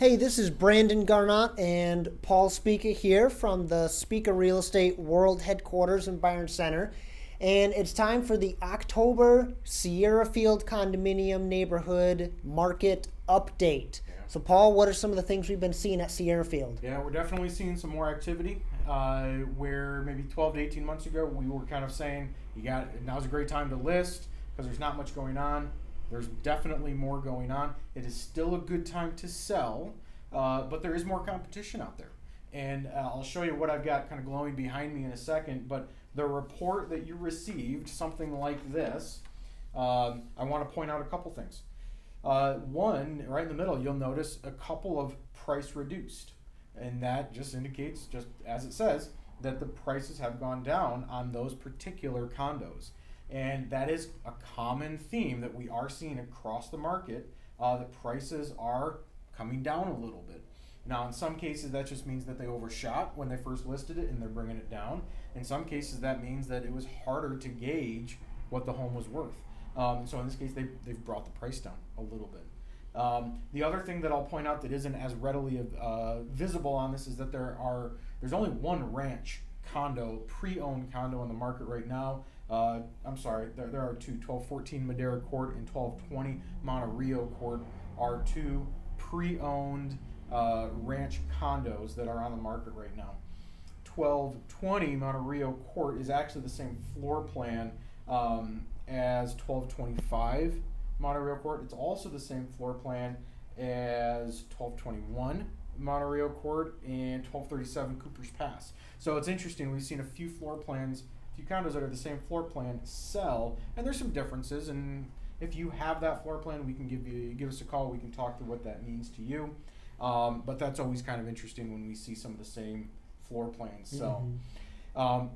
Hey, this is Brandon Garnott and Paul Spica here from the Spica Real Estate World Headquarters in Byron Center. And it's time for the October Sierrafield Condominium Neighborhood Market Update. Yeah. So, Paul, what are some of the things we've been seeing at Sierrafield? Yeah, we're definitely seeing some more activity. Where maybe 12 to 18 months ago we were kind of saying now's a great time to list because there's not much going on. There's definitely more going on. It is still a good time to sell, but there is more competition out there. And I'll show you what I've got kind of glowing behind me in a second. But the report that you received, something like this, I want to point out a couple things. One, right in the middle, you'll notice a couple of price reduced. And that just indicates, just as it says, that the prices have gone down on those particular condos. And that is a common theme that we are seeing across the market, that prices are coming down a little bit. Now, in some cases, that just means that they overshot when they first listed it and they're bringing it down. In some cases, that means that it was harder to gauge what the home was worth. So in this case, they've brought the price down a little bit. The other thing that I'll point out that isn't as readily visible on this is that there's only one ranch condo, pre-owned condo on the market right now. I'm sorry, there are two, 1214 Madera Court and 1220 Monterey Court are two pre-owned ranch condos that are on the market right now. 1220 Monterey Court is actually the same floor plan as 1225 Monterey Court. It's also the same floor plan as 1221 Monterey Court and 1237 Cooper's Pass. So it's interesting, we've seen a few floor plans, a few condos that are the same floor plan sell, and there's some differences, and if you have that floor plan, we can give us a call, we can talk through what that means to you. But that's always kind of interesting when we see some of the same floor plans. So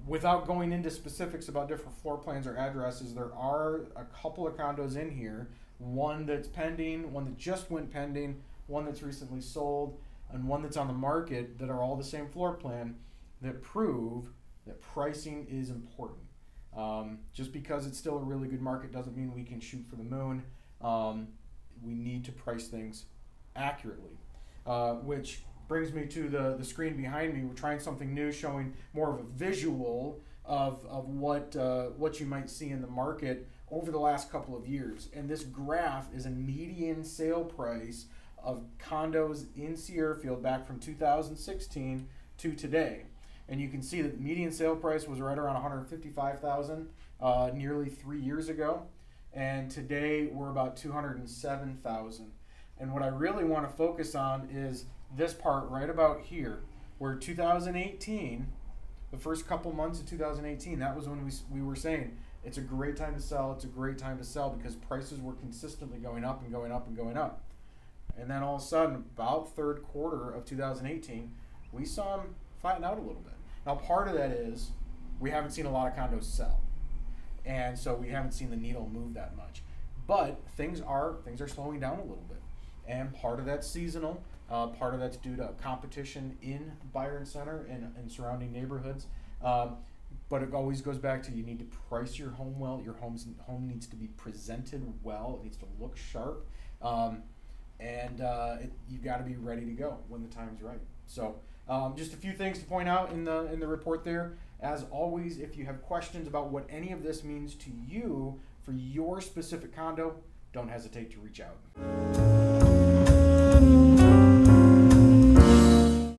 without going into specifics about different floor plans or addresses, there are a couple of condos in here, one that's pending, one that just went pending, one that's recently sold, and one that's on the market that are all the same floor plan that prove that pricing is important. Just because it's still a really good market doesn't mean we can shoot for the moon. We need to price things accurately, which brings me to the screen behind me. We're trying something new, showing more of a visual of what you might see in the market over the last couple of years. And this graph is a median sale price of condos in Sierrafield back from 2016 to today. And you can see that the median sale price was right around $155,000 nearly 3 years ago. And today we're about $207,000. And what I really want to focus on is this part right about here, where 2018, the first couple months of 2018, that was when we were saying it's a great time to sell, it's a great time to sell because prices were consistently going up and going up and going up. And then all of a sudden, about third quarter of 2018, we saw them flatten out a little bit. Now, part of that is we haven't seen a lot of condos sell, and so we haven't seen the needle move that much. But things are slowing down a little bit, and part of that's seasonal. Part of that's due to competition in Byron Center and surrounding neighborhoods. But it always goes back to you need to price your home well. Your home needs to be presented well. It needs to look sharp. You've got to be ready to go when the time's right. So just a few things to point out in the report there. As always, if you have questions about what any of this means to you for your specific condo, don't hesitate to reach out.